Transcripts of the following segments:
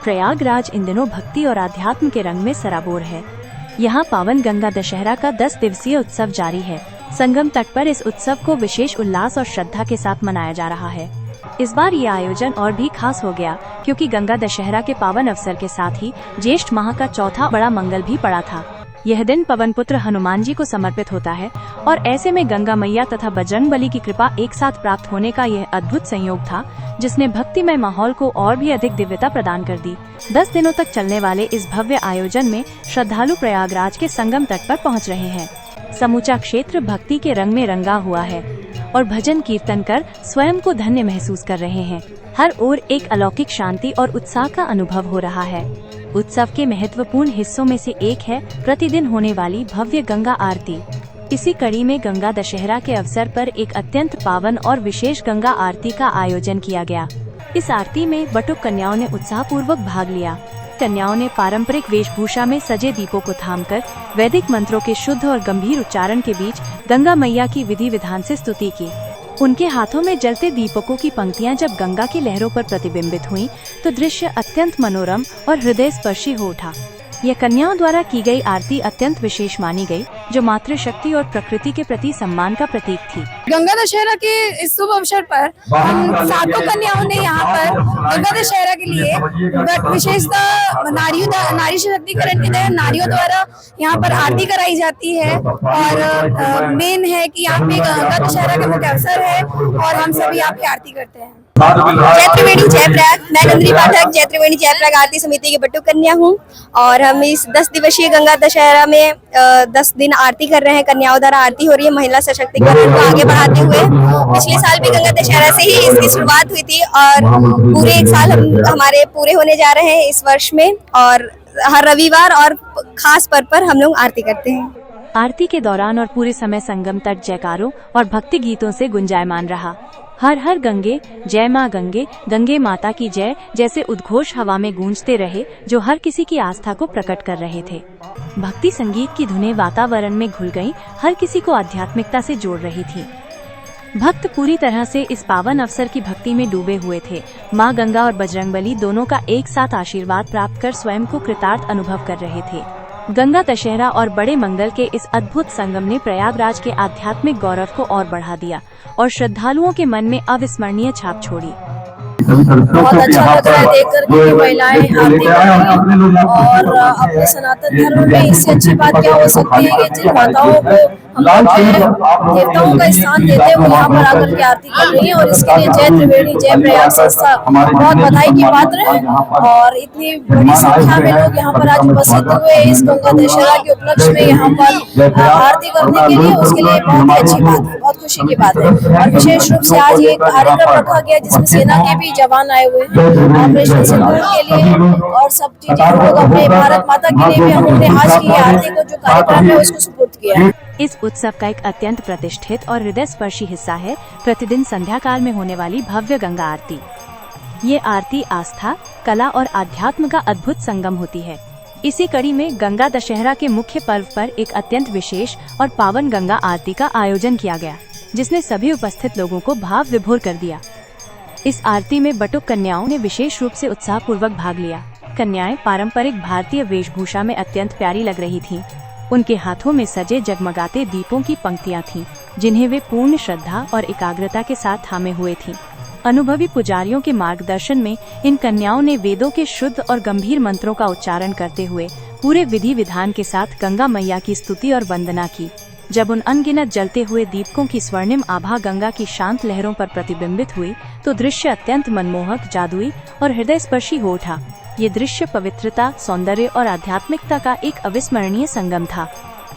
प्रयागराज इन दिनों भक्ति और आध्यात्म के रंग में सराबोर है। यहाँ पावन गंगा दशहरा का 10 दिवसीय उत्सव जारी है। संगम तट पर इस उत्सव को विशेष उल्लास और श्रद्धा के साथ मनाया जा रहा है। इस बार ये आयोजन और भी खास हो गया क्योंकि गंगा दशहरा के पावन अवसर के साथ ही ज्येष्ठ माह का चौथा बड़ा मंगल भी पड़ा था। यह दिन पवन पुत्र हनुमान जी को समर्पित होता है और ऐसे में गंगा मैया तथा बजरंगबली की कृपा एक साथ प्राप्त होने का यह अद्भुत संयोग था, जिसने भक्तिमय माहौल को और भी अधिक दिव्यता प्रदान कर दी। 10 दिनों तक चलने वाले इस भव्य आयोजन में श्रद्धालु प्रयागराज के संगम तट पर पहुंच रहे हैं। समूचा क्षेत्र भक्ति के रंग में रंगा हुआ है और भजन कीर्तन कर स्वयं को धन्य महसूस कर रहे हैं। हर ओर एक अलौकिक शांति और उत्साह का अनुभव हो रहा है। उत्सव के महत्वपूर्ण हिस्सों में से एक है प्रतिदिन होने वाली भव्य गंगा आरती। इसी कड़ी में गंगा दशहरा के अवसर पर एक अत्यंत पावन और विशेष गंगा आरती का आयोजन किया गया। इस आरती में बटुक कन्याओं ने उत्साहपूर्वक भाग लिया। कन्याओं ने पारंपरिक वेशभूषा में सजे दीपों को थामकर वैदिक मंत्रों के शुद्ध और गंभीर उच्चारण के बीच गंगा मैया की विधि विधान से स्तुति की। उनके हाथों में जलते दीपकों की पंक्तियां जब गंगा की लहरों पर प्रतिबिंबित हुईं, तो दृश्य अत्यंत मनोरम और हृदय स्पर्शी हो उठा। यह कन्याओं द्वारा की गई आरती अत्यंत विशेष मानी गई, जो मातृशक्ति और प्रकृति के प्रति सम्मान का प्रतीक थी। गंगा दशहरा के इस शुभ अवसर पर हम सातों कन्याओं ने यहाँ पर गंगा दशहरा के लिए विशेषतः नारी सशक्तिकरण के तहत नारियों द्वारा यहाँ पर आरती कराई जाती है और मेन है कि यहाँ पे गंगा दशहरा का मुख्य अवसर है और हम सभी यहाँ पे आरती करते हैं। जय त्रिवेणी जय प्रयाग। मैं नंदिनी पाठक जय त्रिवेणी जय प्रयाग आरती समिति की बटुक कन्या हूँ और हम इस 10 दिवसीय गंगा दशहरा में 10 दिन आरती कर रहे हैं। कन्याओं द्वारा आरती हो रही है महिला सशक्तिकरण को आगे बढ़ाते हुए। पिछले साल भी गंगा दशहरा से ही इसकी शुरुआत हुई थी और पूरे एक साल हमारे पूरे होने जा रहे हैं इस वर्ष में और हर रविवार और खास पर्व पर हम लोग आरती करते हैं। आरती के दौरान और पूरे समय संगम तट जयकारों और भक्ति गीतों से गुंजायमान रहा। हर हर गंगे, जय माँ गंगे, गंगे माता की जय जैसे उद्घोष हवा में गूंजते रहे, जो हर किसी की आस्था को प्रकट कर रहे थे। भक्ति संगीत की धुनें वातावरण में घुल गईं, हर किसी को आध्यात्मिकता से जोड़ रही थी। भक्त पूरी तरह से इस पावन अवसर की भक्ति में डूबे हुए थे। माँ गंगा और बजरंगबली दोनों का एक साथ आशीर्वाद प्राप्त कर स्वयं को कृतार्थ अनुभव कर रहे थे। गंगा दशहरा और बड़े मंगल के इस अद्भुत संगम ने प्रयागराज के आध्यात्मिक गौरव को और बढ़ा दिया और श्रद्धालुओं के मन में अविस्मरणीय छाप छोड़ी। बहुत अच्छा लग रहा है देख कर के महिलाएं आरती कर रही हैं और अपने सनातन धर्म में इससे अच्छी बात क्या हो सकती है कि जिन माताओं को हम देवताओं का स्थान देते हैं वो यहाँ पर आकर के आरती कर रही है और इसके लिए जय त्रिवेणी जय प्रयाग संस्था बहुत बधाई की पात्र है। और इतनी बड़ी संख्या में लोग यहाँ पर आज उपस्थित हुए इस गंगा दशहरा के उपलक्ष्य में यहाँ पर आरती करने के लिए, उसके लिए बहुत ही अच्छी बात है, बहुत खुशी की बात है। और विशेष रूप से आज एक कार्यक्रम रखा गया जिसमें सेना के भी जवान आए हुए हैं ऑपरेशन सिंदूर के लिए और सब चीजें हम लोग अपने भारत माता के लिए भी हमने आज की आरती को जो कार्यक्रम है उसको सुपुर्द किया है। इस उत्सव का एक अत्यंत प्रतिष्ठित और हृदय स्पर्शी हिस्सा है प्रतिदिन संध्या काल में होने वाली भव्य गंगा आरती। ये आरती आस्था, कला और आध्यात्म का अद्भुत संगम होती है। इसी कड़ी में गंगा दशहरा के मुख्य पर्व पर एक अत्यंत विशेष और पावन गंगा आरती का आयोजन किया गया, जिसने सभी उपस्थित लोगों को भाव विभोर कर दिया। इस आरती में बटुक कन्याओं ने विशेष रूप से उत्साहपूर्वक भाग लिया। कन्याएं पारंपरिक भारतीय वेशभूषा में अत्यंत प्यारी लग रही थीं। उनके हाथों में सजे जगमगाते दीपों की पंक्तियां थीं, जिन्हें वे पूर्ण श्रद्धा और एकाग्रता के साथ थामे हुए थीं। अनुभवी पुजारियों के मार्गदर्शन में इन कन्याओं ने वेदों के शुद्ध और गंभीर मंत्रों का उच्चारण करते हुए पूरे विधि विधान के साथ गंगा मैया की स्तुति और वंदना की। जब उन अनगिनत जलते हुए दीपकों की स्वर्णिम आभा गंगा की शांत लहरों पर प्रतिबिंबित हुई, तो दृश्य अत्यंत मनमोहक, जादुई और हृदय स्पर्शी हो उठा। ये दृश्य पवित्रता, सौंदर्य और आध्यात्मिकता का एक अविस्मरणीय संगम था।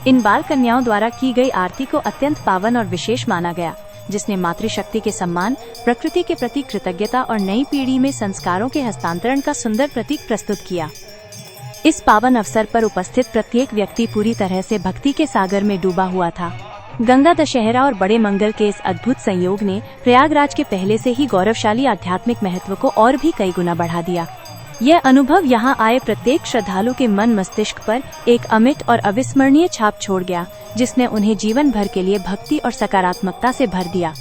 इन बाल कन्याओं द्वारा की गई आरती को अत्यंत पावन और विशेष माना गया, जिसने मातृशक्ति के सम्मान, प्रकृति के प्रति कृतज्ञता और नई पीढ़ी में संस्कारों के हस्तांतरण का सुंदर प्रतीक प्रस्तुत किया। इस पावन अवसर पर उपस्थित प्रत्येक व्यक्ति पूरी तरह से भक्ति के सागर में डूबा हुआ था। गंगा दशहरा और बड़े मंगल के इस अद्भुत संयोग ने प्रयागराज के पहले से ही गौरवशाली आध्यात्मिक महत्व को और भी कई गुना बढ़ा दिया। यह अनुभव यहाँ आए प्रत्येक श्रद्धालु के मन मस्तिष्क पर एक अमिट और अविस्मरणीय छाप छोड़ गया, जिसने उन्हें जीवन भर के लिए भक्ति और सकारात्मकता से भर दिया।